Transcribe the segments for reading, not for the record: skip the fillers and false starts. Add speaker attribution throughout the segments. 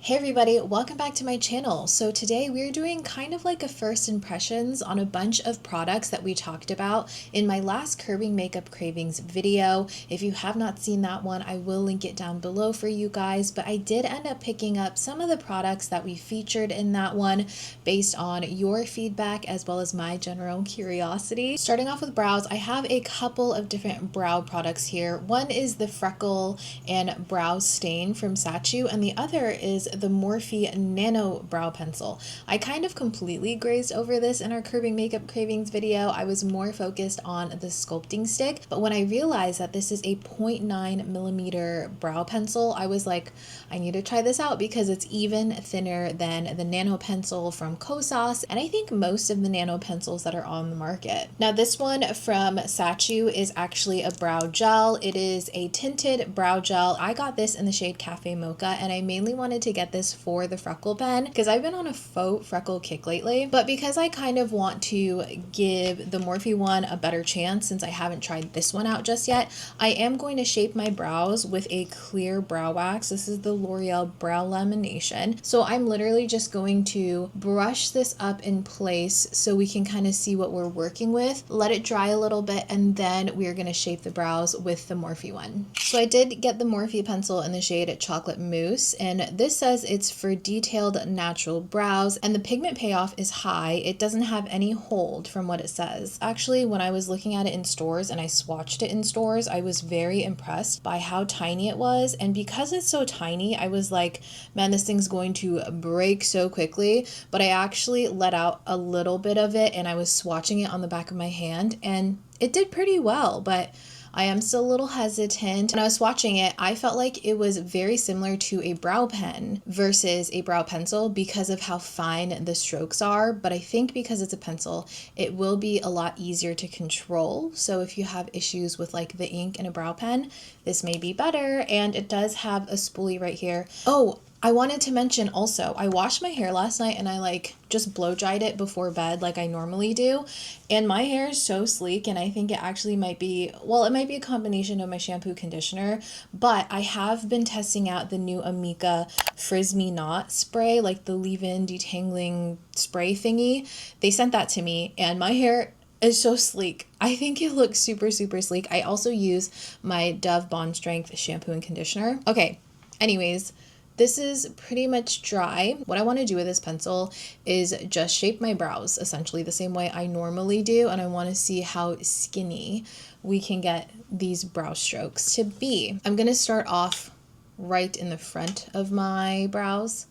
Speaker 1: Hey everybody, welcome back to my channel. So today we're doing kind of like a first impressions on a bunch of products that we talked about in my last Curbing Makeup Cravings video. If you have not seen that one, I will link it down below for you guys, but I did end up picking up some of the products that we featured in that one based on your feedback as well as my general curiosity. Starting off with brows, I have a couple of different brow products here. One is the Freckle and Brow Stain from Sacheu, and the other is the Morphe Nano Brow Pencil. I kind of completely grazed over this in our Curbing Makeup Cravings video. I was more focused on the sculpting stick, but when I realized that this is a 0.9 millimeter brow pencil, I was like, I need to try this out because it's even thinner than the Nano pencil from Kosas, and I think most of the Nano pencils that are on the market. Now this one from Sacheu is actually a brow gel. It is a tinted brow gel. I got this in the shade Cafe Mocha, and I mainly wanted to get this for the freckle pen because I've been on a faux freckle kick lately, but because I kind of want to give the Morphe one a better chance since I haven't tried this one out just yet, I am going to shape my brows with a clear brow wax. This is the L'Oreal Brow Lamination. So I'm literally just going to brush this up in place so we can kind of see what we're working with, let it dry a little bit, and then we're going to shape the brows with the Morphe one. So I did get the Morphe pencil in the shade Chocolate Mousse, and this says it's for detailed natural brows, and the pigment payoff is high. It doesn't have any hold from what it says. Actually, when I was looking at it in stores and I swatched it in stores, I was very impressed by how tiny it was, and because it's so tiny, I was like, man, this thing's going to break so quickly, but I actually let out a little bit of it and I was swatching it on the back of my hand and it did pretty well, but I am still a little hesitant. When I was swatching it, I felt like it was very similar to a brow pen versus a brow pencil because of how fine the strokes are, but I think because it's a pencil, it will be a lot easier to control. So if you have issues with like the ink in a brow pen, this may be better, and it does have a spoolie right here. Oh, I wanted to mention also, I washed my hair last night and I like just blow dried it before bed like I normally do. And my hair is so sleek, and I think it actually might be, well, it might be a combination of my shampoo conditioner, but I have been testing out the new Amika frizz-me-not spray, like the leave-in detangling spray thingy. They sent that to me and my hair is so sleek. I think it looks super, super sleek. I also use my Dove Bond Strength shampoo and conditioner. Okay, anyways, this is pretty much dry. What I want to do with this pencil is just shape my brows essentially the same way I normally do, and I want to see how skinny we can get these brow strokes to be. I'm going to start off right in the front of my brows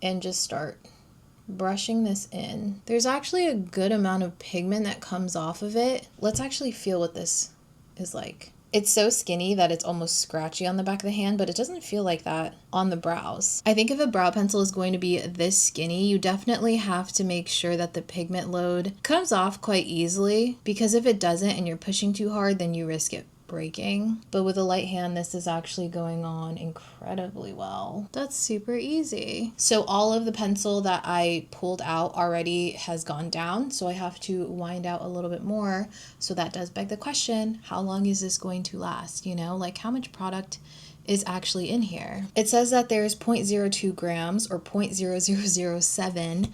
Speaker 1: and just start brushing this in. There's actually a good amount of pigment that comes off of it. Let's actually feel what this is like. It's so skinny that it's almost scratchy on the back of the hand, but it doesn't feel like that on the brows. I think if a brow pencil is going to be this skinny, you definitely have to make sure that the pigment load comes off quite easily, because if it doesn't and you're pushing too hard, then you risk it breaking. But with a light hand, this is actually going on incredibly well. That's super easy. So all of the pencil that I pulled out already has gone down, so I have to wind out a little bit more. So that does beg the question, how long is this going to last? You know, like how much product is actually in here? It says that there's 0.02 grams or 0.0007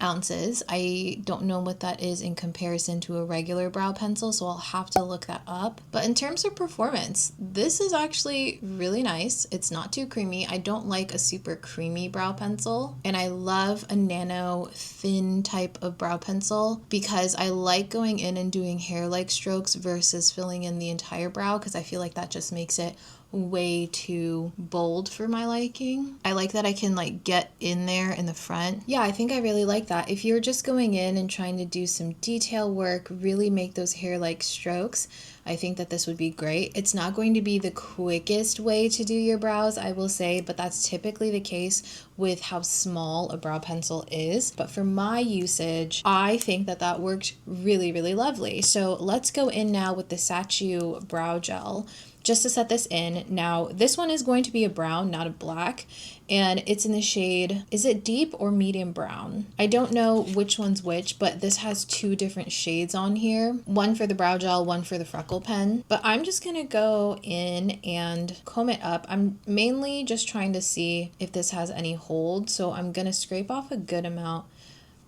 Speaker 1: ounces. I don't know what that is in comparison to a regular brow pencil, so I'll have to look that up. But in terms of performance, this is actually really nice. It's not too creamy. I don't like a super creamy brow pencil, and I love a nano thin type of brow pencil because I like going in and doing hair-like strokes versus filling in the entire brow, because I feel like that just makes it way too bold for my liking. I like that I can like get in there in the front. Yeah, I think I really like that. If you're just going in and trying to do some detail work, really make those hair-like strokes, I think that this would be great. It's not going to be the quickest way to do your brows, I will say, but that's typically the case with how small a brow pencil is. But for my usage, I think that that worked really, really lovely. So let's go in now with the Sacheu brow gel. just to set this in. Now, this one is going to be a brown, not a black, and it's in the shade, is it deep or medium brown? I don't know which one's which, but this has two different shades on here. One for the brow gel, one for the freckle pen. But I'm just gonna go in and comb it up. I'm mainly just trying to see if this has any hold, so I'm gonna scrape off a good amount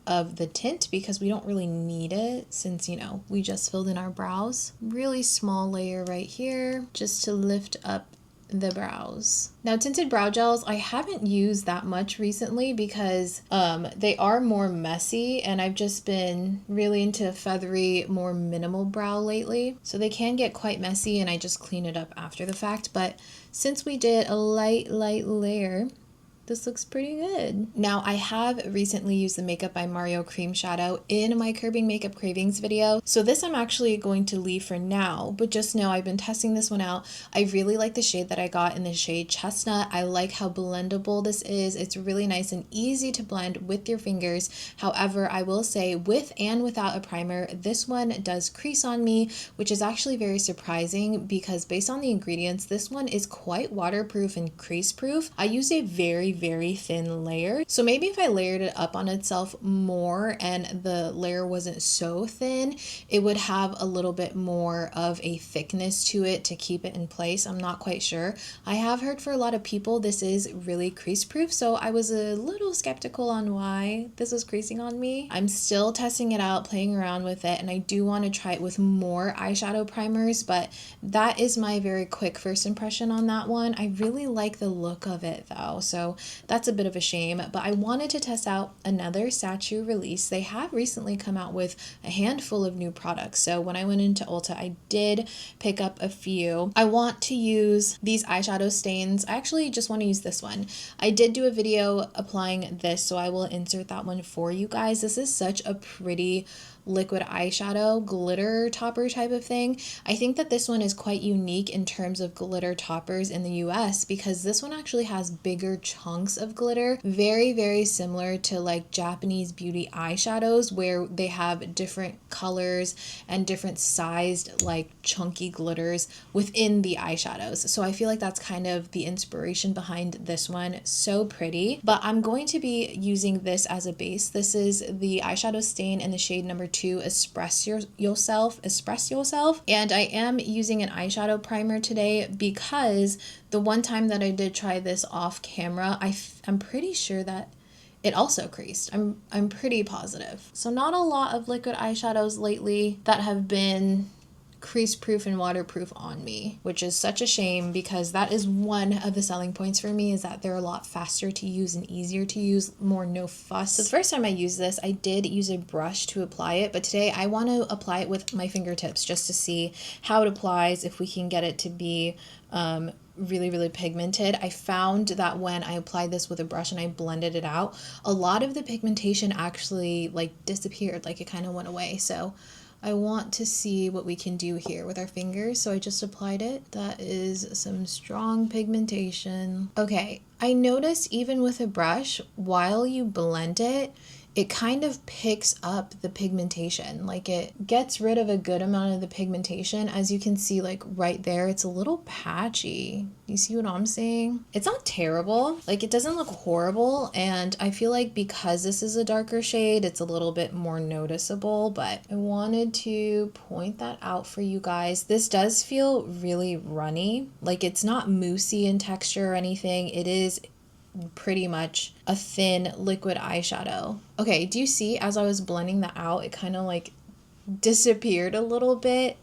Speaker 1: of the tint because we don't really need it since, you know, we just filled in our brows. Really small layer right here just to lift up the brows. Now, tinted brow gels, I haven't used that much recently because they are more messy, and I've just been really into feathery, more minimal brow lately. So they can get quite messy, and I just clean it up after the fact. But since we did a light layer, this looks pretty good. Now, I have recently used the Makeup by Mario cream shadow in my Curbing Makeup Cravings video. So this I'm actually going to leave for now, but just know I've been testing this one out. I really like the shade that I got in the shade Chestnut. I like how blendable this is. It's really nice and easy to blend with your fingers. However, I will say with and without a primer, this one does crease on me, which is actually very surprising because based on the ingredients, this one is quite waterproof and crease proof. I use a very thin layer. So maybe if I layered it up on itself more and the layer wasn't so thin, it would have a little bit more of a thickness to it to keep it in place. I'm not quite sure. I have heard for a lot of people this is really crease proof, so I was a little skeptical on why this was creasing on me. I'm still testing it out, playing around with it, and I do want to try it with more eyeshadow primers, but that is my very quick first impression on that one. I really like the look of it though, so that's a bit of a shame, but I wanted to test out another Sacheu release. They have recently come out with a handful of new products, so when I went into Ulta, I did pick up a few. I want to use these eyeshadow stains. I actually just want to use this one. I did do a video applying this, so I will insert that one for you guys. This is such a pretty liquid eyeshadow glitter topper type of thing. I think that this one is quite unique in terms of glitter toppers in the US because this one actually has bigger chunks of glitter, very similar to like Japanese beauty eyeshadows where they have different colors and different sized like chunky glitters within the eyeshadows. So I feel like that's kind of the inspiration behind this one. So pretty. But I'm going to be using this as a base. This is the eyeshadow stain in the shade number 2, Express Yourself, and I am using an eyeshadow primer today because the one time that I did try this off camera, I'm pretty sure that it also creased. I'm pretty positive. So not a lot of liquid eyeshadows lately that have been crease proof and waterproof on me, which is such a shame because that is one of the selling points for me, is that they're a lot faster to use and easier to use, more no fuss. So the first time I used this, I did use a brush to apply it, but today I want to apply it with my fingertips just to see how it applies, if we can get it to be really pigmented. I found that when I applied this with a brush and I blended it out, a lot of the pigmentation actually like disappeared, like it kind of went away. So I want to see what we can do here with our fingers, so I just applied it. That is some strong pigmentation. Okay, I noticed even with a brush, while you blend it, it kind of picks up the pigmentation. Like it gets rid of a good amount of the pigmentation. As you can see, like right there, it's a little patchy. You see what I'm saying? It's not terrible. Like it doesn't look horrible. And I feel like because this is a darker shade, it's a little bit more noticeable, but I wanted to point that out for you guys. This does feel really runny. Like it's not moussey in texture or anything. It is pretty much a thin liquid eyeshadow. Okay, do you see as I was blending that out, it kind of like disappeared a little bit?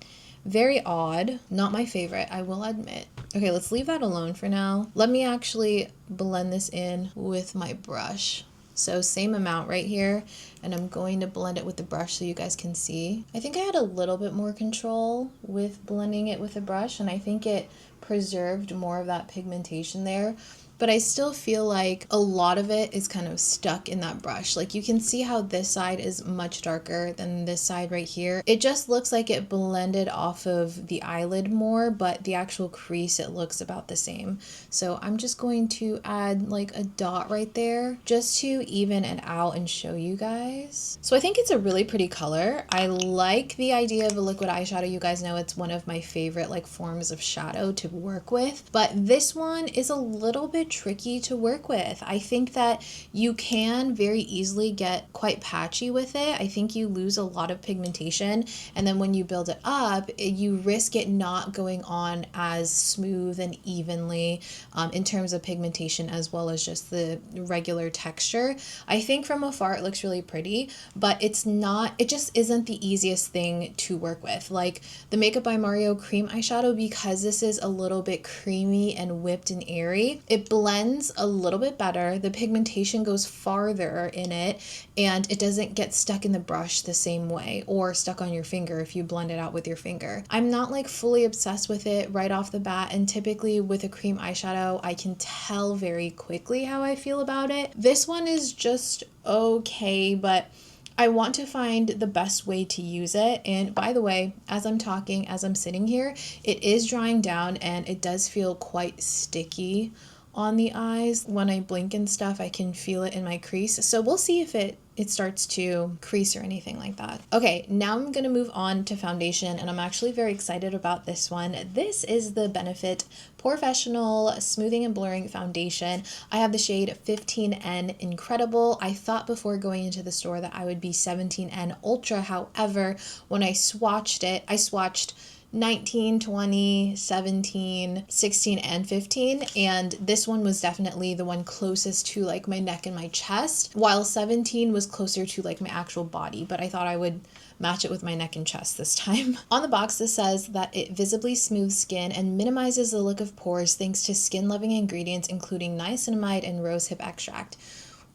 Speaker 1: Very odd. Not my favorite, I will admit. Okay, let's leave that alone for now. Let me actually blend this in with my brush. So same amount right here, and I'm going to blend it with the brush so you guys can see. I think I had a little bit more control with blending it with a brush, and I think it preserved more of that pigmentation there. but I still feel like a lot of it is kind of stuck in that brush. Like you can see how this side is much darker than this side right here. It just looks like it blended off of the eyelid more, but the actual crease, it looks about the same. So I'm just going to add like a dot right there just to even it out and show you guys. So I think it's a really pretty color. I like the idea of a liquid eyeshadow. You guys know it's one of my favorite like forms of shadow to work with, but this one is a little bit tricky to work with. I think that you can very easily get quite patchy with it. I think you lose a lot of pigmentation, and then when you build it up, you risk it not going on as smooth and evenly in terms of pigmentation as well as just the regular texture. I think from afar it looks really pretty, but it's not, it just isn't the easiest thing to work with. Like the Makeup by Mario cream eyeshadow, because this is a little bit creamy and whipped and airy, it blends a little bit better. The pigmentation goes farther in it and it doesn't get stuck in the brush the same way or stuck on your finger if you blend it out with your finger. I'm not like fully obsessed with it right off the bat, and typically with a cream eyeshadow I can tell very quickly how I feel about it. This one is just okay, but I want to find the best way to use it. And by the way, as I'm talking, as I'm sitting here, it is drying down and it does feel quite sticky on the eyes. When I blink and stuff, I can feel it in my crease. So we'll see if it starts to crease or anything like that. Okay, now I'm gonna move on to foundation, and I'm actually very excited about this one. This is the Benefit POREfessional Smoothing and Blurring Foundation. I have the shade 15N Incredible. I thought before going into the store that I would be 17N Ultra. However, when I swatched it, I swatched 19, 20, 17, 16, and 15, and this one was definitely the one closest to like my neck and my chest, while 17 was closer to like my actual body, but I thought I would match it with my neck and chest this time. On the box, this says that it visibly smooths skin and minimizes the look of pores thanks to skin-loving ingredients including niacinamide and rosehip extract.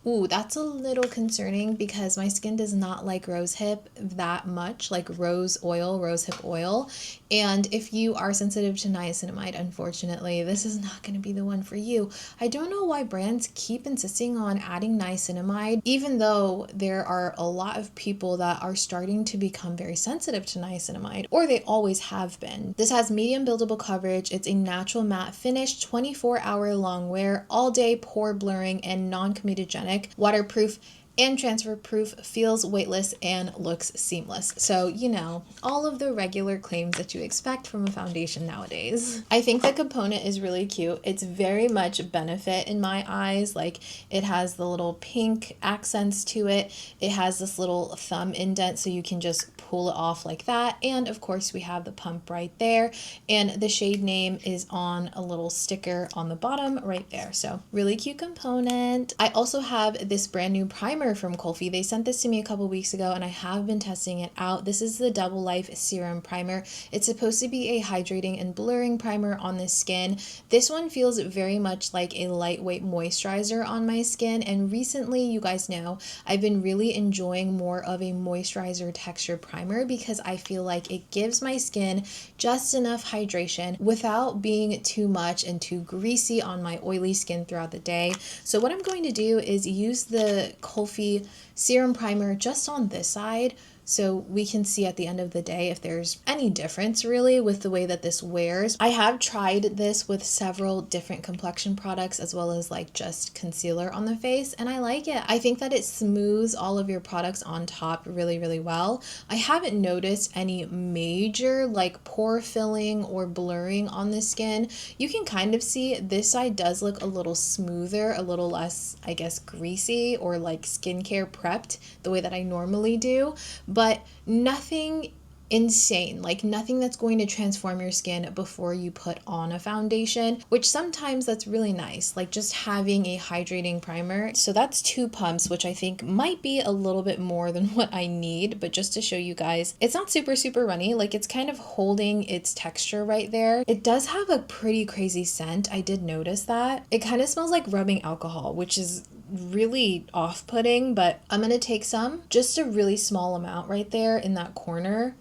Speaker 1: Ooh, that's a little concerning because my skin does not like rosehip that much, like rosehip oil. And if you are sensitive to niacinamide, unfortunately, this is not going to be the one for you. I don't know why brands keep insisting on adding niacinamide, even though there are a lot of people that are starting to become very sensitive to niacinamide, or they always have been. This has medium buildable coverage. It's a natural matte finish, 24-hour long wear, all day pore blurring and non-comedogenic, waterproof and transfer proof, feels weightless and looks seamless. So, you know, all of the regular claims that you expect from a foundation nowadays. I think the component is really cute. It's very much Benefit in my eyes. Like it has the little pink accents to it. It has this little thumb indent so you can just pull it off like that. And of course we have the pump right there. And the shade name is on a little sticker on the bottom right there. So really cute component. I also have this brand new primer from Morphe. They sent this to me a couple weeks ago and I have been testing it out. This is the Double Life Serum Primer. It's supposed to be a hydrating and blurring primer on the skin. This one feels very much like a lightweight moisturizer on my skin, and recently, you guys know, I've been really enjoying more of a moisturizer texture primer because I feel like it gives my skin just enough hydration without being too much and too greasy on my oily skin throughout the day. So what I'm going to do is use the Morphe serum primer just on this side so we can see at the end of the day if there's any difference really with the way that this wears. I have tried this with several different complexion products as well as like just concealer on the face, and I like it. I think that it smooths all of your products on top really, really well. I haven't noticed any major like pore filling or blurring on the skin. You can kind of see this side does look a little smoother, a little less, I guess, greasy or like skincare prepped the way that I normally do, but nothing insane, like nothing that's going to transform your skin before you put on a foundation, which sometimes that's really nice, like just having a hydrating primer. So that's 2 pumps, which I think might be a little bit more than what I need, but just to show you guys, it's not super runny, like it's kind of holding its texture right there. It does have a pretty crazy scent. I did notice that. It kind of smells like rubbing alcohol, which is really off-putting, but I'm gonna take some, just a really small amount right there in that corner,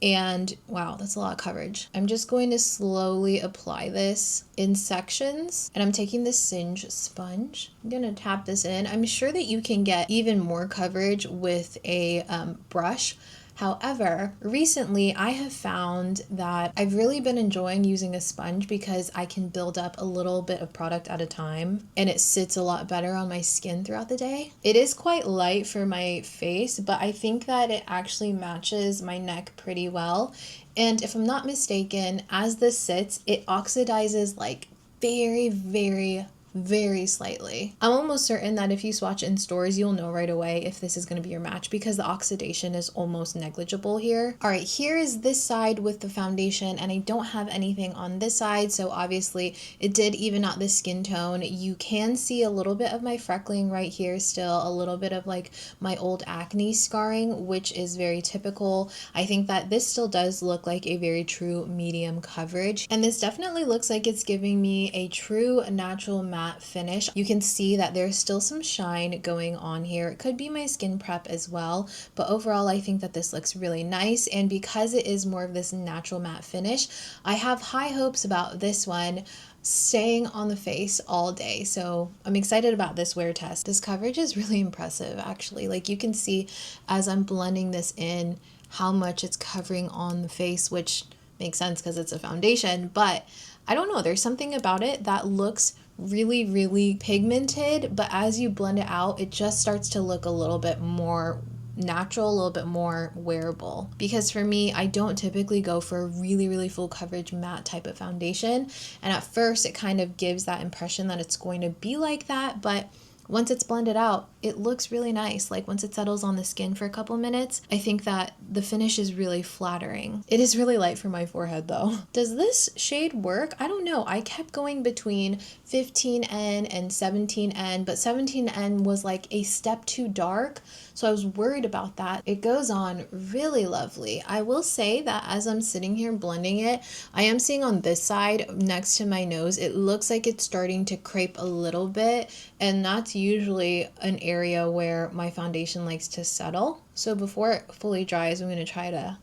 Speaker 1: And wow, that's a lot of coverage. I'm just going to slowly apply this in sections, and I'm taking this Singe sponge. I'm gonna tap this in. I'm sure that you can get even more coverage with a brush. However, recently I have found that I've really been enjoying using a sponge because I can build up a little bit of product at a time and it sits a lot better on my skin throughout the day. It is quite light for my face, but I think that it actually matches my neck pretty well. And if I'm not mistaken, as this sits, it oxidizes like very slightly. I'm almost certain that if you swatch in stores, you'll know right away if this is going to be your match because the oxidation is almost negligible here. All right, here is this side with the foundation, and I don't have anything on this side, so obviously it did even out the skin tone. You can see a little bit of my freckling right here still, a little bit of like my old acne scarring, which is very typical. I think that this still does look like a very true medium coverage, and this definitely looks like it's giving me a true natural matte finish. You can see that there's still some shine going on here. It could be my skin prep as well, but overall I think that this looks really nice, and because it is more of this natural matte finish, I have high hopes about this one staying on the face all day. So I'm excited about this wear test. This coverage is really impressive actually. Like you can see as I'm blending this in how much it's covering on the face, which makes sense because it's a foundation, but I don't know, there's something about it that looks really pigmented, but as you blend it out, it just starts to look a little bit more natural, a little bit more wearable. Because for me, I don't typically go for a really full coverage matte type of foundation, and at first it kind of gives that impression that it's going to be like that, but once it's blended out, it looks really nice. Like once it settles on the skin for a couple minutes, I think that the finish is really flattering. It is really light for my forehead though. Does this shade work? I don't know. I kept going between 15N and 17N, but 17N was like a step too dark, so I was worried about that. It goes on really lovely. I will say that as I'm sitting here blending it, I am seeing on this side next to my nose, it looks like it's starting to crepe a little bit, and that's usually an area where my foundation likes to settle. So before it fully dries, I'm going to try to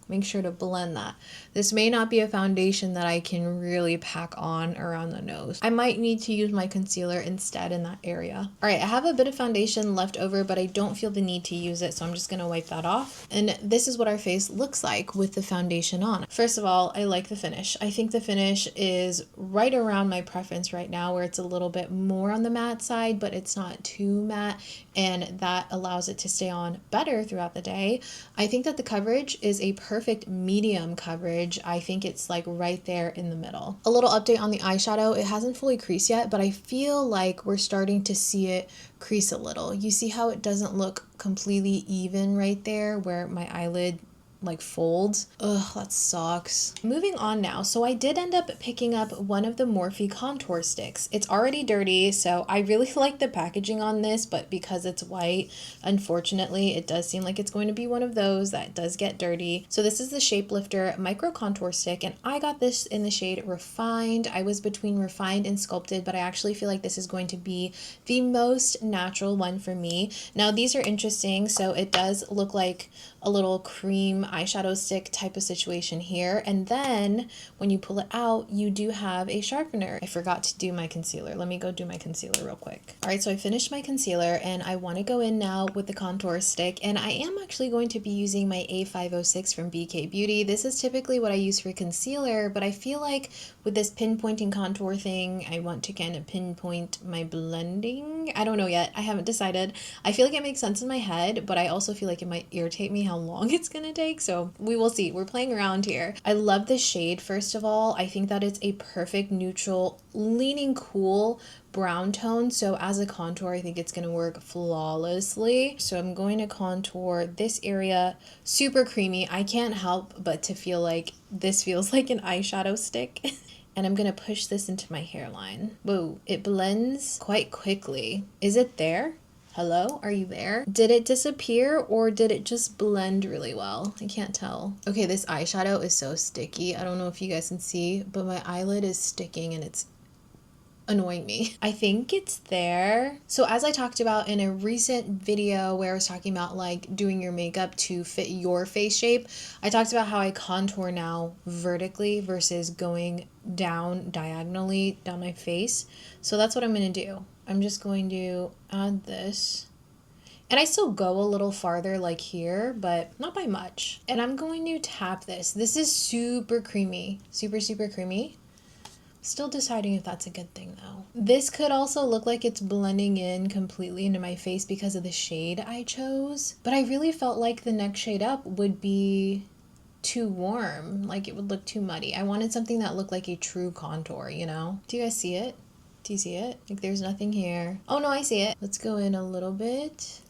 Speaker 1: make sure to blend that. This may not be a foundation that I can really pack on around the nose. I might need to use my concealer instead in that area. All right, I have a bit of foundation left over, but I don't feel the need to use it, so I'm just gonna wipe that off. And this is what our face looks like with the foundation on. First of all, I like the finish. I think the finish is right around my preference right now, where it's a little bit more on the matte side, but it's not too matte, and that allows it to stay on better throughout the day. I think that the coverage is a perfect medium coverage. I think it's like right there in the middle. A little update on the eyeshadow. It hasn't fully creased yet, but I feel like we're starting to see it crease a little. You see how it doesn't look completely even right there where my eyelid like folds. Ugh, that sucks. Moving on now. So I did end up picking up one of the Morphe contour sticks. It's already dirty, so I really like the packaging on this, but because it's white, unfortunately, it does seem like it's going to be one of those that does get dirty. So this is the Shapelifter Micro Contour Stick, and I got this in the shade Refined. I was between Refined and Sculpted, but I actually feel like this is going to be the most natural one for me. Now, these are interesting. So it does look like a little cream eyeshadow stick type of situation here, and then when you pull it out, you do have a sharpener. I forgot to do my concealer. Let me go do my concealer real quick. All right, so I finished my concealer and I want to go in now with the contour stick, and I am actually going to be using my A506 from BK Beauty. This is typically what I use for concealer, but I feel like with this pinpointing contour thing, I want to kind of pinpoint my blending. I don't know yet. I haven't decided. I feel like it makes sense in my head, but I also feel like it might irritate me how long it's gonna take, so we will see. We're playing around here. I love the shade. First of all, I think that it's a perfect neutral, leaning cool brown tone, so as a contour I think it's gonna work flawlessly. So I'm going to contour this area super creamy. I can't help but to feel like this feels like an eyeshadow stick. And I'm gonna push this into my hairline. Whoa, it blends quite quickly. Is it there? Hello, are you there? Did it disappear or did it just blend really well? I can't tell. Okay, this eyeshadow is so sticky. I don't know if you guys can see, but my eyelid is sticking and it's annoying me. I think it's there. So as I talked about in a recent video where I was talking about like doing your makeup to fit your face shape, I talked about how I contour now vertically versus going down diagonally down my face. So that's what I'm going to do. I'm just going to add this. And I still go a little farther like here, but not by much. And I'm going to tap this. This is super creamy, super, super creamy. Still deciding if that's a good thing though. This could also look like it's blending in completely into my face because of the shade I chose. But I really felt like the next shade up would be too warm. Like it would look too muddy. I wanted something that looked like a true contour, you know? Do you guys see it? Do you see it? Like there's nothing here. Oh no, I see it. Let's go in a little bit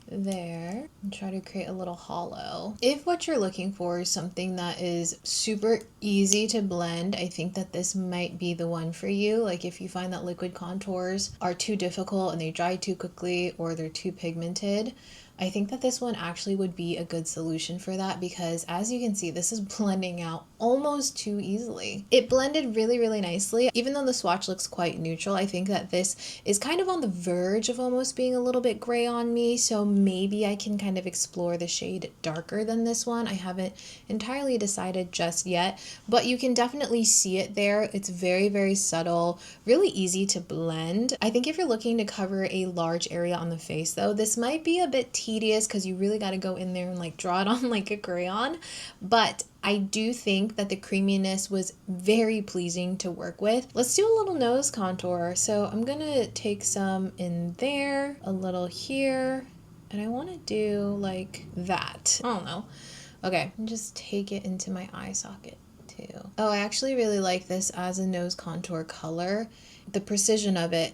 Speaker 1: there and try to create a little hollow. If what you're looking for is something that is super easy to blend, I think that this might be the one for you. Like if you find that liquid contours are too difficult and they dry too quickly or they're too pigmented, I think that this one actually would be a good solution for that, because as you can see, this is blending out almost too easily. It blended really, really nicely. Even though the swatch looks quite neutral, I think that this is kind of on the verge of almost being a little bit gray on me. So maybe I can kind of explore the shade darker than this one. I haven't entirely decided just yet, but you can definitely see it there. It's very, very subtle, really easy to blend. I think if you're looking to cover a large area on the face though, this might be a bit tedious because you really got to go in there and like draw it on like a crayon. But I do think that the creaminess was very pleasing to work with. Let's do a little nose contour. So I'm gonna take some in there, a little here, and I want to do like that. I don't know. Okay, and just take it into my eye socket too. Oh, I actually really like this as a nose contour color. The precision of it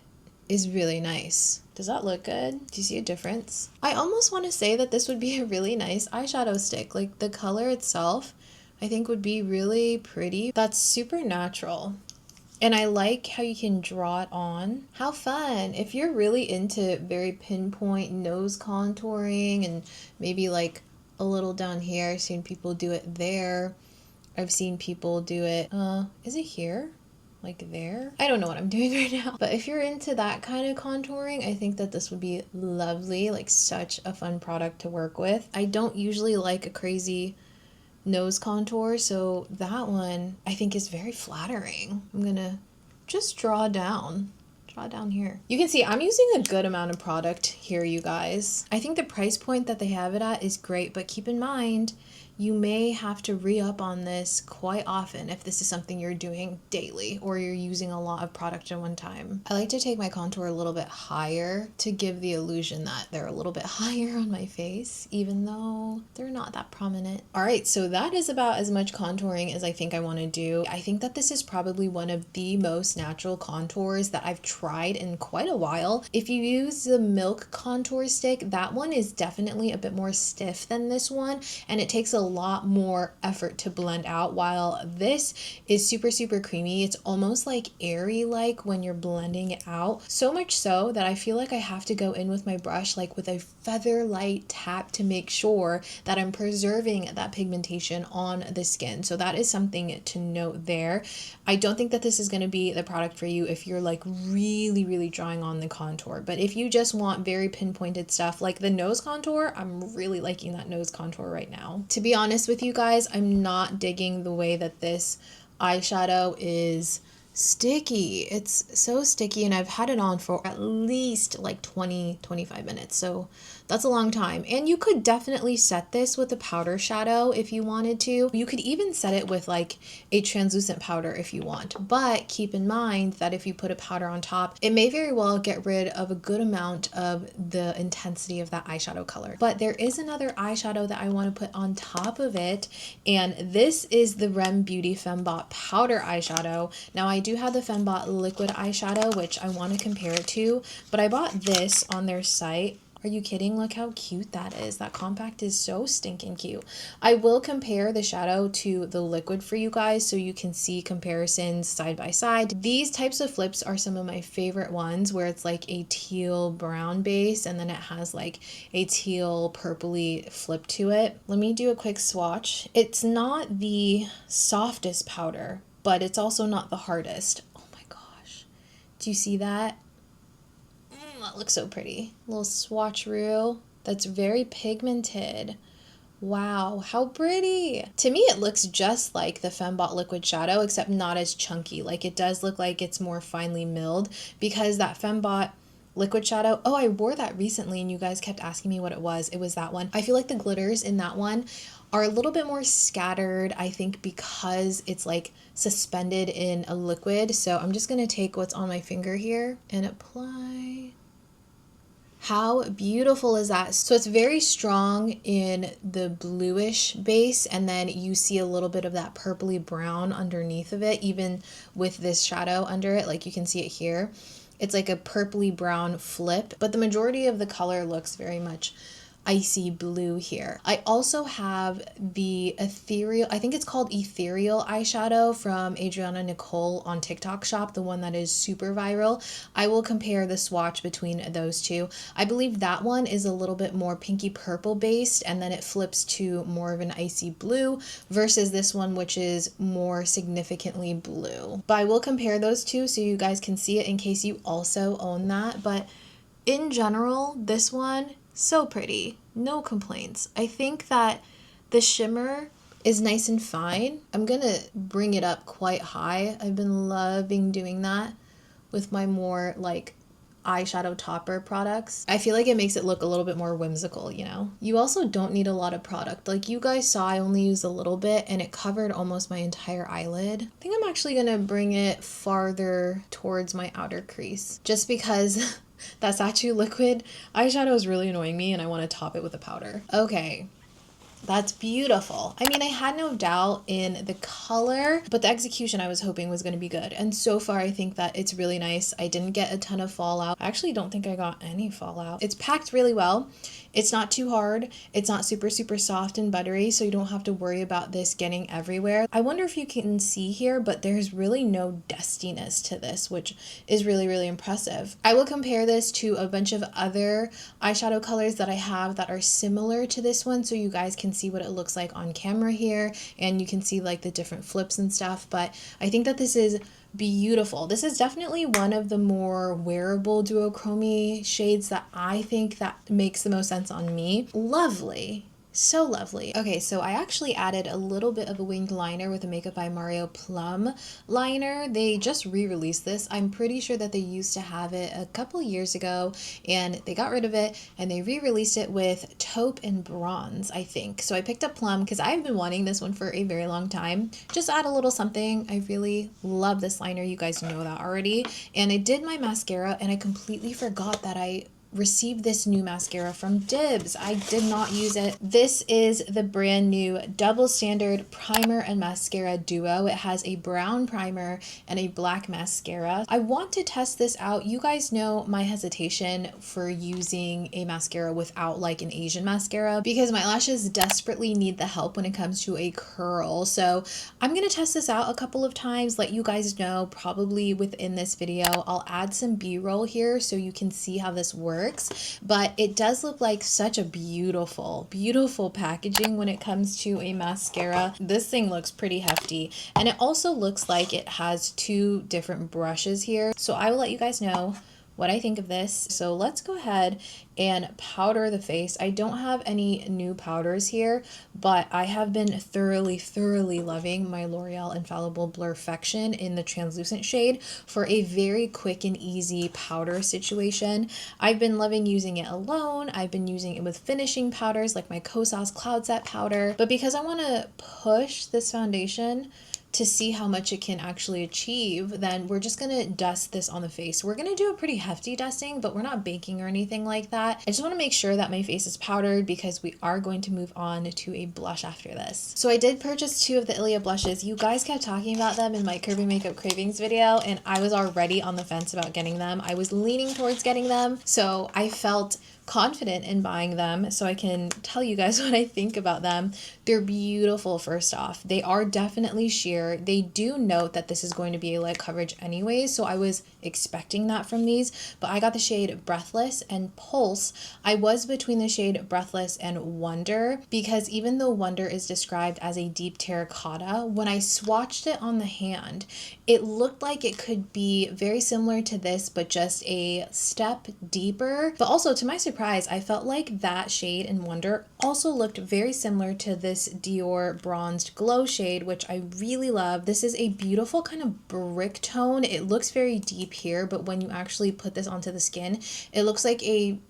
Speaker 1: is really nice. Does that look good? Do you see a difference? I almost want to say that this would be a really nice eyeshadow stick. Like the color itself, I think would be really pretty. That's super natural. And I like how you can draw it on. How fun. If you're really into very pinpoint nose contouring and maybe like a little down here, I've seen people do it there. I've seen people do it, is it here? Like there? I don't know what I'm doing right now. But if you're into that kind of contouring, I think that this would be lovely, like such a fun product to work with. I don't usually like a crazy nose contour, so that one I think is very flattering. I'm gonna just draw down here. You can see I'm using a good amount of product here, you guys. I think the price point that they have it at is great, but keep in mind, you may have to re-up on this quite often if this is something you're doing daily or you're using a lot of product at one time. I like to take my contour a little bit higher to give the illusion that they're a little bit higher on my face, even though they're not that prominent. All right, so that is about as much contouring as I think I want to do. I think that this is probably one of the most natural contours that I've tried in quite a while. If you use the Milk contour stick, that one is definitely a bit more stiff than this one, and it takes a lot more effort to blend out, while this is super, super creamy. It's almost like airy like when you're blending it out, so much so that I feel like I have to go in with my brush like with a feather light tap to make sure that I'm preserving that pigmentation on the skin. So that is something to note there. I don't think that this is going to be the product for you if you're like really, really drawing on the contour, but if you just want very pinpointed stuff like the nose contour, I'm really liking that nose contour right now. To be honest with you guys, I'm not digging the way that this eyeshadow is sticky. It's so sticky, and I've had it on for at least like 20-25 minutes, so that's a long time. And you could definitely set this with a powder shadow if you wanted to. You could even set it with like a translucent powder if you want, but keep in mind that if you put a powder on top, it may very well get rid of a good amount of the intensity of that eyeshadow color. But there is another eyeshadow that I want to put on top of it, and this is the r.e.m Beauty Fembot powder eyeshadow. Now I do have the Fembot liquid eyeshadow, which I want to compare it to, but I bought this on their site. Are you kidding? Look how cute that is. That compact is so stinking cute. I will compare the shadow to the liquid for you guys so you can see comparisons side by side. These types of flips are some of my favorite ones, where it's like a teal brown base and then it has like a teal purpley flip to it. Let me do a quick swatch. It's not the softest powder, but it's also not the hardest. Oh my gosh. Do you see that? That looks so pretty. A little swatcheroo that's very pigmented. Wow, how pretty. To me, it looks just like the Fembot liquid shadow, except not as chunky. Like, it does look like it's more finely milled, because that Fembot liquid shadow, oh, I wore that recently and you guys kept asking me what it was. It was that one. I feel like the glitters in that one are a little bit more scattered, I think, because it's like suspended in a liquid. So I'm just gonna take what's on my finger here and apply. How beautiful is that? So it's very strong in the bluish base, and then you see a little bit of that purpley brown underneath of it, even with this shadow under it, like you can see it here. It's like a purpley brown flip, but the majority of the color looks very much icy blue here. I also have the ethereal, I think it's called ethereal eyeshadow from Adriana Nicole on TikTok shop, the one that is super viral. I will compare the swatch between those two. I believe that one is a little bit more pinky purple based, and then it flips to more of an icy blue, versus this one, which is more significantly blue. But I will compare those two so you guys can see it in case you also own that. But in general, this one, so pretty, no complaints. I think that the shimmer is nice and fine. I'm gonna bring it up quite high. I've been loving doing that with my more like eyeshadow topper products. I feel like it makes it look a little bit more whimsical, you know? You also don't need a lot of product. Like you guys saw, I only used a little bit and it covered almost my entire eyelid. I think I'm actually gonna bring it farther towards my outer crease, just because that Sacheu liquid eyeshadow is really annoying me and I want to top it with a powder. Okay, that's beautiful. I mean, I had no doubt in the color, but the execution I was hoping was going to be good. And so far, I think that it's really nice. I didn't get a ton of fallout. I actually don't think I got any fallout. It's packed really well. It's not too hard. It's not super, super soft and buttery, so you don't have to worry about this getting everywhere. I wonder if you can see here, but there's really no dustiness to this, which is really, really impressive. I will compare this to a bunch of other eyeshadow colors that I have that are similar to this one, so you guys can see what it looks like on camera here, and you can see like the different flips and stuff. But I think that this is beautiful. This is definitely one of the more wearable duochrome shades that I think that makes the most sense on me. Lovely. So lovely. Okay, so I actually added a little bit of a winged liner with a Makeup by Mario Plum liner. They just re-released this. I'm pretty sure that they used to have it a couple years ago and they got rid of it and they re-released it with taupe and bronze, I think. So I picked up Plum because I've been wanting this one for a very long time. Just add a little something. I really love this liner. You guys know that already. And I did my mascara and I completely forgot that I received this new mascara from Dibs. I did not use it. This is the brand new Double Standard Primer and Mascara Duo. It has a brown primer and a black mascara. I want to test this out. You guys know my hesitation for using a mascara without like an Asian mascara because my lashes desperately need the help when it comes to a curl. So I'm gonna test this out a couple of times, let you guys know probably within this video. I'll add some B-roll here so you can see how this works. But it does look like such a beautiful, beautiful packaging when it comes to a mascara. This thing looks pretty hefty, and it also looks like it has two different brushes here. So I will let you guys know what I think of this. So let's go ahead and powder the face. I don't have any new powders here, but I have been thoroughly loving my L'Oreal Infallible Blurfection in the translucent shade for a very quick and easy powder situation. I've been loving using it alone. I've been using it with finishing powders like my Kosas Cloud Set powder, but because I want to push this foundation to see how much it can actually achieve, then we're just gonna dust this on the face. We're gonna do a pretty hefty dusting, but we're not baking or anything like that. I just wanna make sure that my face is powdered because we are going to move on to a blush after this. So I did purchase two of the Ilia blushes. You guys kept talking about them in my Curvy Makeup Cravings video, and I was already on the fence about getting them. I was leaning towards getting them, so I felt confident in buying them so I can tell you guys what I think about them. They're beautiful, first off. They are definitely sheer. They do note that this is going to be a light coverage anyways, so I was expecting that from these, but I got the shade Breathless and Pulse. I was between the shade Breathless and Wonder, because even though Wonder is described as a deep terracotta, when I swatched it on the hand, it looked like it could be very similar to this, but just a step deeper. But also, to my surprise, I felt like that shade in Wonder also looked very similar to this Dior Bronzed Glow shade, which I really love. This is a beautiful kind of brick tone. It looks very deep here, but when you actually put this onto the skin, it looks like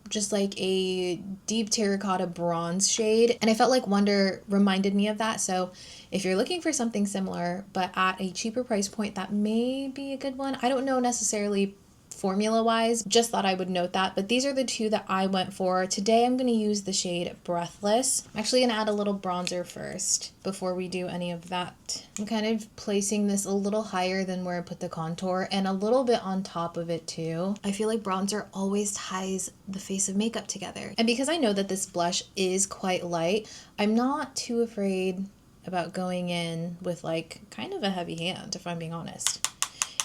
Speaker 1: just like a deep terracotta bronze shade. And I felt like Wonder reminded me of that. So if you're looking for something similar, but at a cheaper price point, that may be a good one. I don't know necessarily formula wise, just thought I would note that, but these are the two that I went for. Today I'm going to use the shade Breathless. I'm actually going to add a little bronzer first before we do any of that. I'm kind of placing this a little higher than where I put the contour and a little bit on top of it too. I feel like bronzer always ties the face of makeup together. And because I know that this blush is quite light, I'm not too afraid about going in with like kind of a heavy hand, if I'm being honest.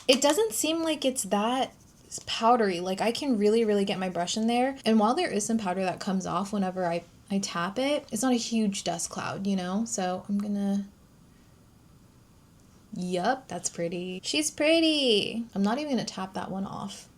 Speaker 1: It doesn't seem like it's that powdery. Like I can really get my brush in there, and while there is some powder that comes off whenever I tap it, it's not a huge dust cloud, you know? So I'm gonna, yup, that's pretty. She's pretty. I'm not even gonna tap that one off.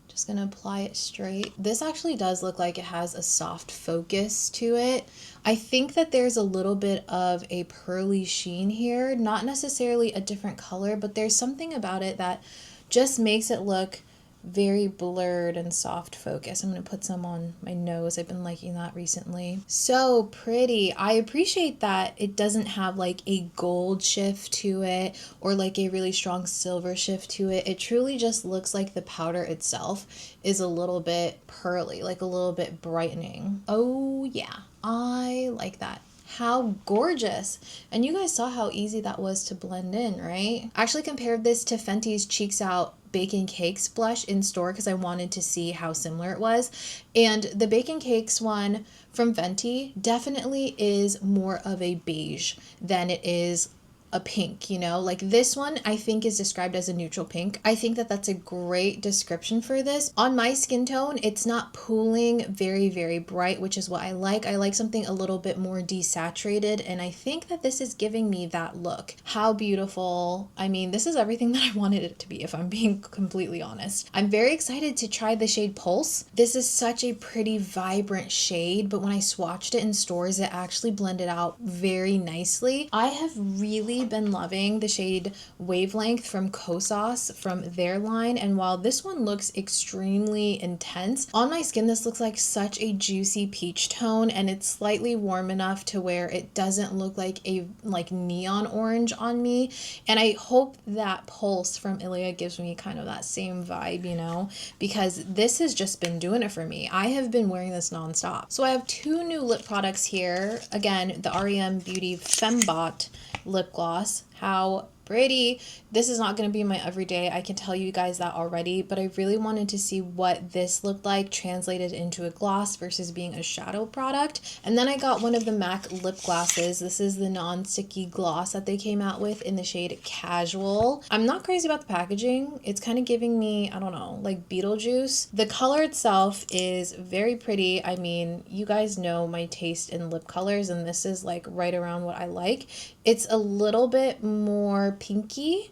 Speaker 1: Just gonna apply it straight. This actually does look like it has a soft focus to it. I think that there's a little bit of a pearly sheen here, not necessarily a different color, but there's something about it that just makes it look very blurred and soft focus. I'm going to put some on my nose. I've been liking that recently. So pretty. I appreciate that it doesn't have like a gold shift to it or like a really strong silver shift to it. It truly just looks like the powder itself is a little bit pearly, like a little bit brightening. Oh yeah, I like that. How gorgeous. And you guys saw how easy that was to blend in, right? I actually compared this to Fenty's Cheeks Out Baking Cakes blush in store because I wanted to see how similar it was. And the Baking Cakes one from Fenty definitely is more of a beige than it is a pink, you know? Like this one I think is described as a neutral pink. I think that that's a great description for this. On my skin tone, it's not pooling very bright, which is what I like. I like something a little bit more desaturated, and I think that this is giving me that look. How beautiful. I mean, this is everything that I wanted it to be, if I'm being completely honest. I'm very excited to try the shade Pulse. This is such a pretty vibrant shade, but when I swatched it in stores, it actually blended out very nicely. I have really been loving the shade Wavelength from Kosas from their line, and while this one looks extremely intense, on my skin this looks like such a juicy peach tone, and it's slightly warm enough to where it doesn't look like a neon orange on me. And I hope that Pulse from Ilia gives me kind of that same vibe, you know, because this has just been doing it for me. I have been wearing this nonstop. So I have two new lip products here. Again, the r.e.m Beauty Fembot lip gloss. How pretty. This is not going to be my everyday, I can tell you guys that already, but I really wanted to see what this looked like translated into a gloss versus being a shadow product. And then I got one of the MAC lip glosses. This is the non-sticky gloss that they came out with in the shade Casual. I'm not crazy about the packaging. It's kind of giving me, I don't know, like Beetlejuice. The color itself is very pretty. I mean, you guys know my taste in lip colors, and this is like right around what I like. It's a little bit more pinky,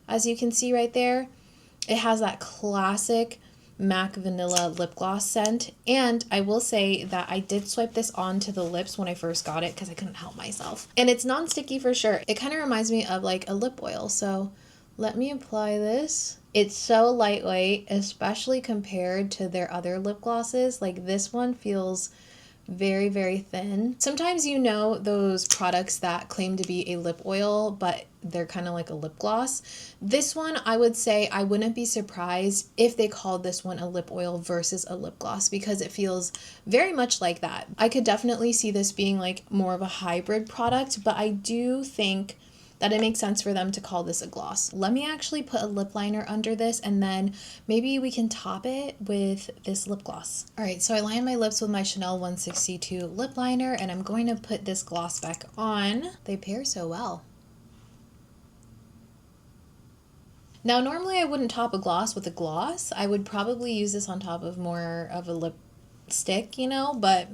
Speaker 1: as you can see right there. It has that classic MAC vanilla lip gloss scent, and I will say that I did swipe this onto the lips when I first got it because I couldn't help myself. And it's non-sticky for sure. It kind of reminds me of like a lip oil, so let me apply this. It's so lightweight, especially compared to their other lip glosses. Like this one feels very thin. Sometimes, you know, those products that claim to be a lip oil, but they're kind of like a lip gloss. This one, I would say I wouldn't be surprised if they called this one a lip oil versus a lip gloss, because it feels very much like that. I could definitely see this being like more of a hybrid product, but I do think that it makes sense for them to call this a gloss. Let me actually put a lip liner under this, and then maybe we can top it with this lip gloss. All right, so I lined my lips with my Chanel 162 lip liner, and I'm going to put this gloss back on. They pair so well. Now, normally I wouldn't top a gloss with a gloss. I would probably use this on top of more of a lipstick, you know, but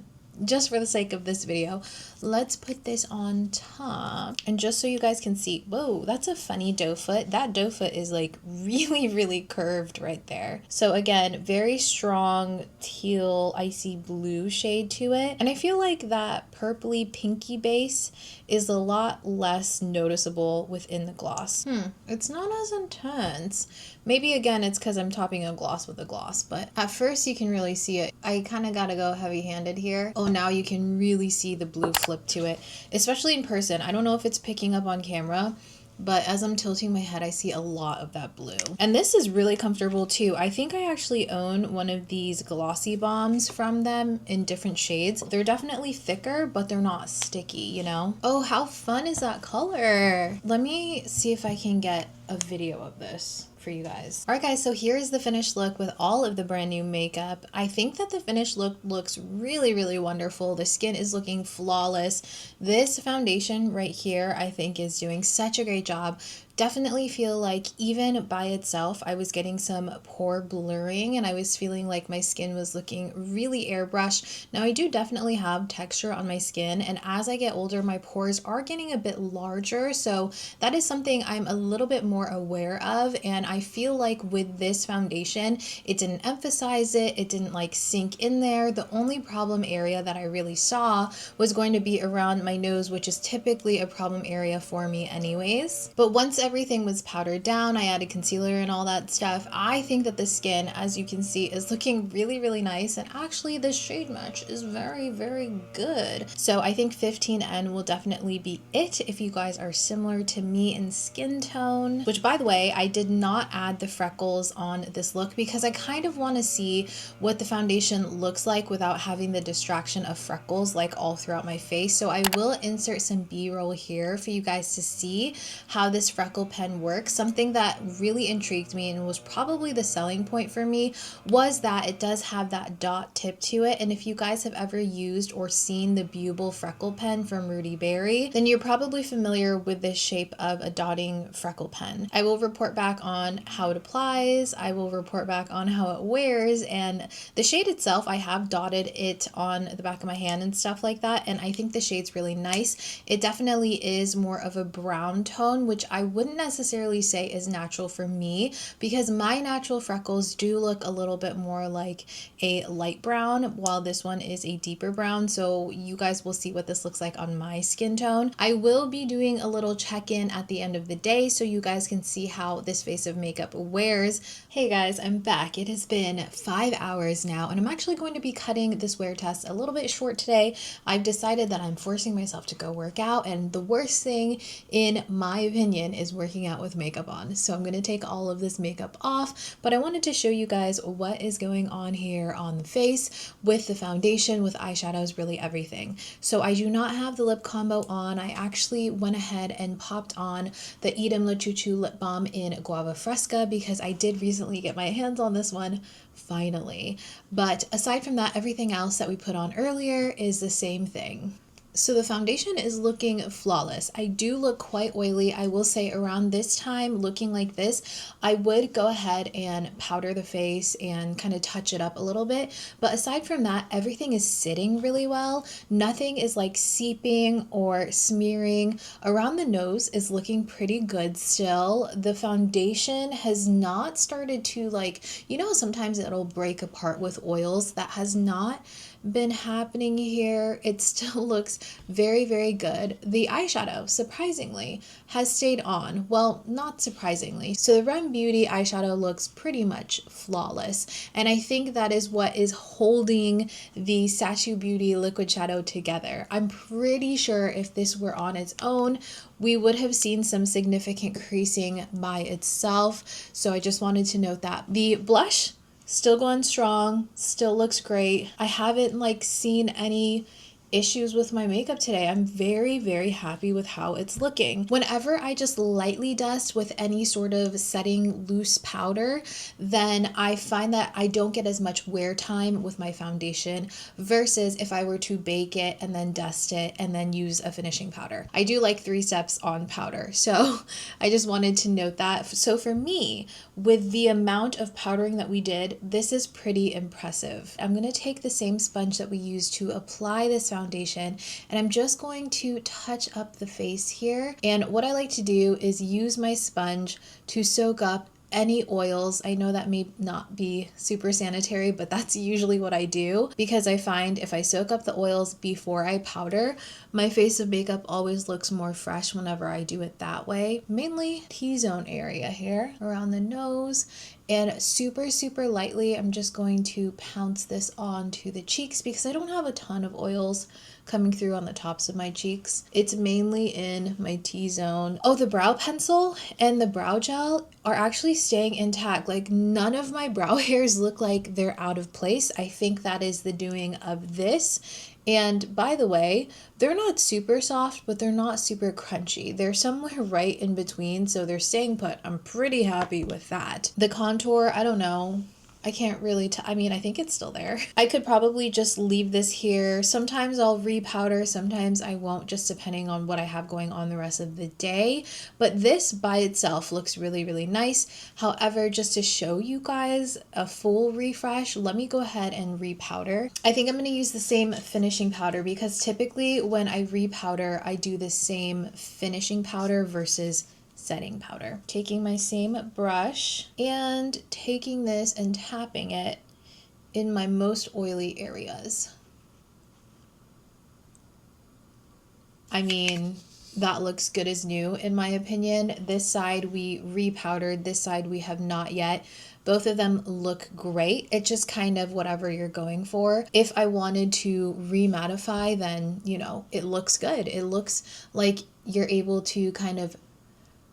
Speaker 1: just for the sake of this video, let's put this on top. And just so you guys can see, whoa, that's a funny doe foot. That doe foot is like really, really curved right there. So again, very strong teal, icy blue shade to it. And I feel like that purpley pinky base is a lot less noticeable within the gloss. It's not as intense. Maybe again, it's because I'm topping a gloss with a gloss, but at first you can really see it. I kind of got to go heavy-handed here. Oh, now you can really see the blue flip to it, especially in person. I don't know if it's picking up on camera, but as I'm tilting my head, I see a lot of that blue. And this is really comfortable too. I think I actually own one of these glossy balms from them in different shades. They're definitely thicker, but they're not sticky, you know? Oh, how fun is that color? Let me see if I can get a video of this for you guys. All right, guys, so here's the finished look with all of the brand new makeup. I think that the finished look looks really, really wonderful. The skin is looking flawless. This foundation right here, I think, is doing such a great job. Definitely feel like even by itself, I was getting some pore blurring, and I was feeling like my skin was looking really airbrushed. Now, I do definitely have texture on my skin, and as I get older, my pores are getting a bit larger, so that is something I'm a little bit more aware of, and I feel like with this foundation, it didn't emphasize it, it didn't like sink in there. The only problem area that I really saw was going to be around my nose, which is typically a problem area for me anyways. But once everything was powdered down, I added concealer and all that stuff, I think that the skin, as you can see, is looking really, really nice, and actually the shade match is very, very good. So I think 15N will definitely be it if you guys are similar to me in skin tone, which, by the way, I did not add the freckles on this look because I kind of want to see what the foundation looks like without having the distraction of freckles like all throughout my face. So I will insert some B-roll here for you guys to see how this freckle pen works. Something that really intrigued me and was probably the selling point for me was that it does have that dot tip to it. And if you guys have ever used or seen the Buble freckle pen from Rudy Berry, then you're probably familiar with this shape of a dotting freckle pen. I will report back on how it applies. I will report back on how it wears, and the shade itself, I have dotted it on the back of my hand and stuff like that, and I think the shade's really nice. It definitely is more of a brown tone, which I wouldn't necessarily say is natural for me because my natural freckles do look a little bit more like a light brown, while this one is a deeper brown. So you guys will see what this looks like on my skin tone. I will be doing a little check-in at the end of the day so you guys can see how this face of makeup wears. Hey guys, I'm back. It has been 5 hours now, and I'm actually going to be cutting this wear test a little bit short today. I've decided that I'm forcing myself to go work out, and the worst thing, in my opinion, is working out with makeup on. So I'm going to take all of this makeup off, but I wanted to show you guys what is going on here on the face with the foundation, with eyeshadows, really everything. So I do not have the lip combo on. I actually went ahead and popped on the Edam Le Chou Chou lip balm in Guava Fresca because I did recently get my hands on this one, finally. But aside from that, everything else that we put on earlier is the same thing. So the foundation is looking flawless. I do look quite oily. I will say around this time, looking like this, I would go ahead and powder the face and kind of touch it up a little bit. But aside from that, everything is sitting really well. Nothing is like seeping or smearing. Around the nose is looking pretty good still. The foundation has not started to, like, you know, sometimes it'll break apart with oils. That has not been happening here. It still looks very, very good. The eyeshadow, surprisingly, has stayed on. Well, not surprisingly. So the r.e.m Beauty eyeshadow looks pretty much flawless, and I think that is what is holding the Sacheu Beauty liquid shadow together. I'm pretty sure if this were on its own, we would have seen some significant creasing by itself. So I just wanted to note that. The blush, still going strong, still looks great. I haven't like seen any issues with my makeup today. I'm very, very happy with how it's looking. Whenever I just lightly dust with any sort of setting loose powder, then I find that I don't get as much wear time with my foundation versus if I were to bake it and then dust it and then use a finishing powder. I do like 3 steps on powder, so I just wanted to note that. So for me, with the amount of powdering that we did, this is pretty impressive. I'm going to take the same sponge that we used to apply this foundation, and I'm just going to touch up the face here. And what I like to do is use my sponge to soak up any oils. I know that may not be super sanitary, but that's usually what I do, because I find if I soak up the oils before I powder, my face of makeup always looks more fresh whenever I do it that way. Mainly T-zone area here around the nose, and super, super lightly, I'm just going to pounce this onto the cheeks because I don't have a ton of oils coming through on the tops of my cheeks. It's mainly in my T-zone. Oh, the brow pencil and the brow gel are actually staying intact. Like, none of my brow hairs look like they're out of place. I think that is the doing of this. And by the way, they're not super soft, but they're not super crunchy. They're somewhere right in between, so they're staying put. I'm pretty happy with that. The contour, I don't know. I can't really I mean, I think it's still there. I could probably just leave this here. Sometimes I'll repowder, sometimes I won't, just depending on what I have going on the rest of the day. But this by itself looks really, really nice. However, just to show you guys a full refresh, let me go ahead and repowder. I think I'm going to use the same finishing powder because typically when I repowder, I do the same finishing powder versus setting powder. Taking my same brush and taking this and tapping it in my most oily areas. I mean, that looks good as new in my opinion. This side we repowdered, this side we have not yet. Both of them look great. It's just kind of whatever you're going for. If I wanted to remattify, then, you know, it looks good. It looks like you're able to kind of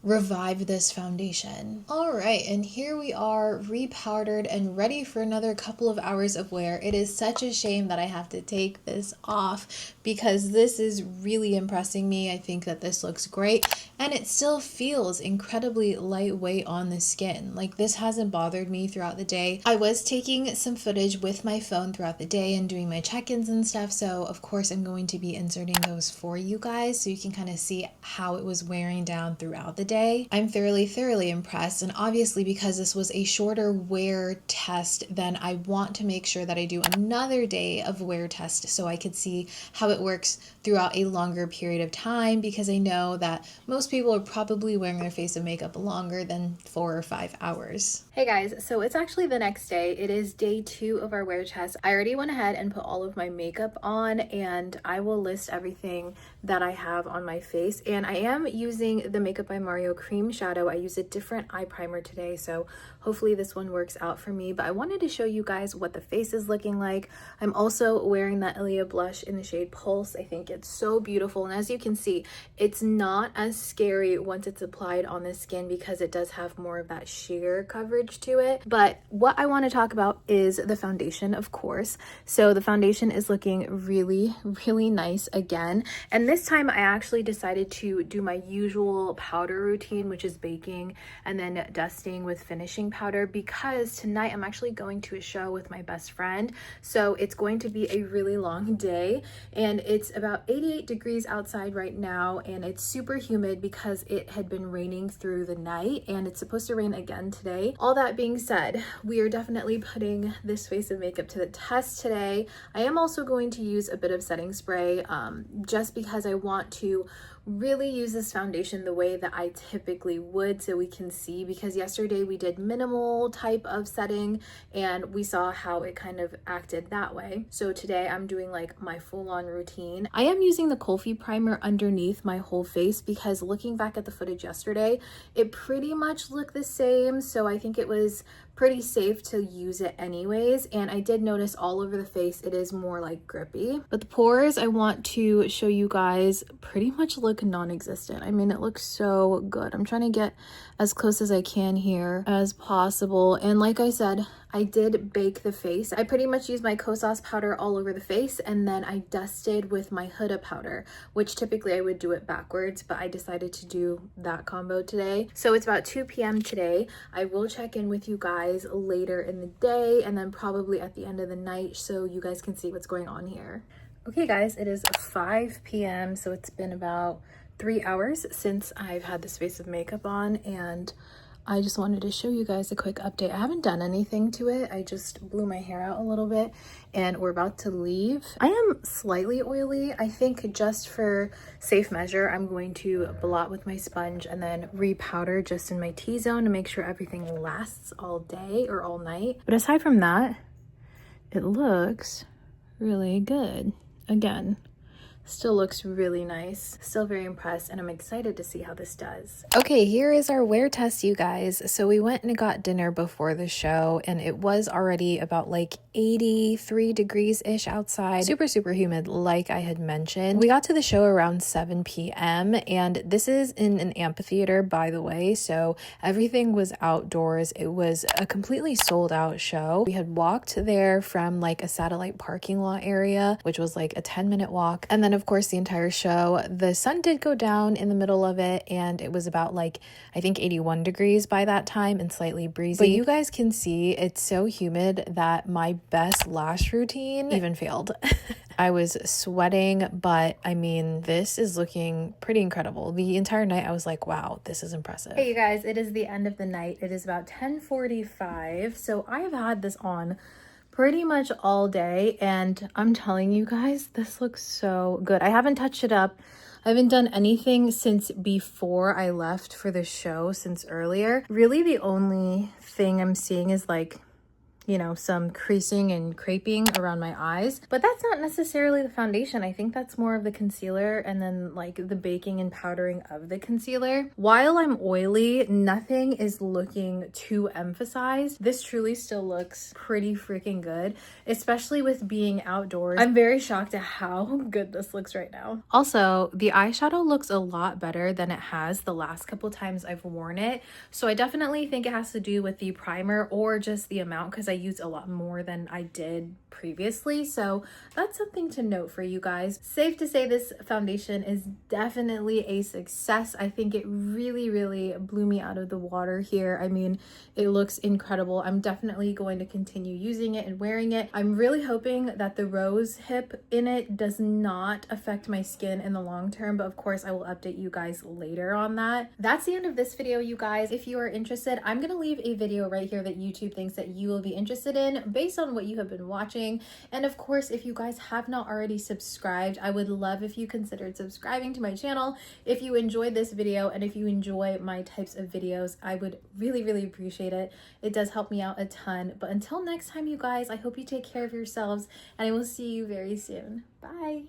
Speaker 1: revive this foundation. All right, and here we are repowdered and ready for another couple of hours of wear. It is such a shame that I have to take this off because this is really impressing me. I think that this looks great and it still feels incredibly lightweight on the skin. Like, this hasn't bothered me throughout the day. I was taking some footage with my phone throughout the day and doing my check-ins and stuff, so of course I'm going to be inserting those for you guys so you can kind of see how it was wearing down throughout the day. I'm thoroughly impressed, and obviously because this was a shorter wear test, then I want to make sure that I do another day of wear test so I could see how it works throughout a longer period of time, because I know that most people are probably wearing their face of makeup longer than 4 or 5 hours. Hey guys, so it's actually the next day. It is day 2 of our wear test. I already went ahead and put all of my makeup on, and I will list everything that I have on my face. And I am using the Makeup by Mario cream shadow. I use a different eye primer today, so hopefully this one works out for me. But I wanted to show you guys what the face is looking like. I'm also wearing that Ilia blush in the shade Pulse. I think it's so beautiful, and as you can see, it's not as scary once it's applied on the skin because it does have more of that sheer coverage to it. But what I want to talk about is the foundation, of course. So the foundation is looking really, really nice again, and this time I actually decided to do my usual powder routine, which is baking and then dusting with finishing powder, because tonight I'm actually going to a show with my best friend. So it's going to be a really long day, and it's about 88 degrees outside right now, and it's super humid because it had been raining through the night, and it's supposed to rain again today. All that being said, we are definitely putting this face of makeup to the test today. I am also going to use a bit of setting spray just because I want to really use this foundation the way that I typically would, so we can see, because yesterday we did minimal type of setting and we saw how it kind of acted that way. So today I'm doing like my full-on routine. I am using the Colfi primer underneath my whole face because looking back at the footage yesterday, it pretty much looked the same, so I think it was pretty safe to use it anyways. And I did notice all over the face it is more like grippy, but the pores I want to show you guys pretty much look look non-existent. I mean, it looks so good. I'm trying to get as close as I can here as possible. And like I said, I did bake the face. I pretty much used my Kosas powder all over the face, and then I dusted with my Huda powder, which typically I would do it backwards, but I decided to do that combo today. So it's about 2 p.m. today. I will check in with you guys later in the day and then probably at the end of the night so you guys can see what's going on here. Okay guys, it is 5 p.m. so it's been about 3 hours since I've had this face of makeup on, and I just wanted to show you guys a quick update. I haven't done anything to it. I just blew my hair out a little bit and we're about to leave. I am slightly oily. I think just for safe measure, I'm going to blot with my sponge and then re-powder just in my T-zone to make sure everything lasts all day or all night. But aside from that, it looks really good. Again, still looks really nice. Still very impressed, and I'm excited to see how this does. Okay, here is our wear test, you guys. So we went and got dinner before the show, and it was already about like 83 degrees-ish outside. Super, super humid, like I had mentioned. We got to the show around 7 p.m., and this is in an amphitheater, by the way, so everything was outdoors. It was a completely sold-out show. We had walked there from like a satellite parking lot area, which was like a 10-minute walk, and then of course the entire show. The sun did go down in the middle of it, and it was about like I think 81 degrees by that time and slightly breezy. But you guys can see it's so humid that my best lash routine even failed. I was sweating, but I mean, this is looking pretty incredible. The entire night I was like, wow, this is impressive. Hey you guys, it is the end of the night. It is about 10:45, so I have had this on pretty much all day, and I'm telling you guys, this looks so good. I haven't touched it up. I haven't done anything since before I left for the show, since earlier. Really the only thing I'm seeing is like, you know, some creasing and creping around my eyes, but that's not necessarily the foundation. I think that's more of the concealer and then like the baking and powdering of the concealer. While I'm oily, nothing is looking too emphasized. This truly still looks pretty freaking good, especially with being outdoors. I'm very shocked at how good this looks right now. Also, the eyeshadow looks a lot better than it has the last couple times I've worn it. So I definitely think it has to do with the primer or just the amount, because I used a lot more than I did previously, so that's something to note for you guys. Safe to say this foundation is definitely a success. I think it really blew me out of the water here. I mean, it looks incredible. I'm definitely going to continue using it and wearing it. I'm really hoping that the rose hip in it does not affect my skin in the long term, but of course I will update you guys later on that. That's the end of this video, you guys. If you are interested, I'm gonna leave a video right here that YouTube thinks that you will be interested in based on what you have been watching. And of course, if you guys have not already subscribed, I would love if you considered subscribing to my channel. If you enjoyed this video and if you enjoy my types of videos, I would really appreciate it. It does help me out a ton. But until next time, you guys, I hope you take care of yourselves, and I will see you very soon. Bye.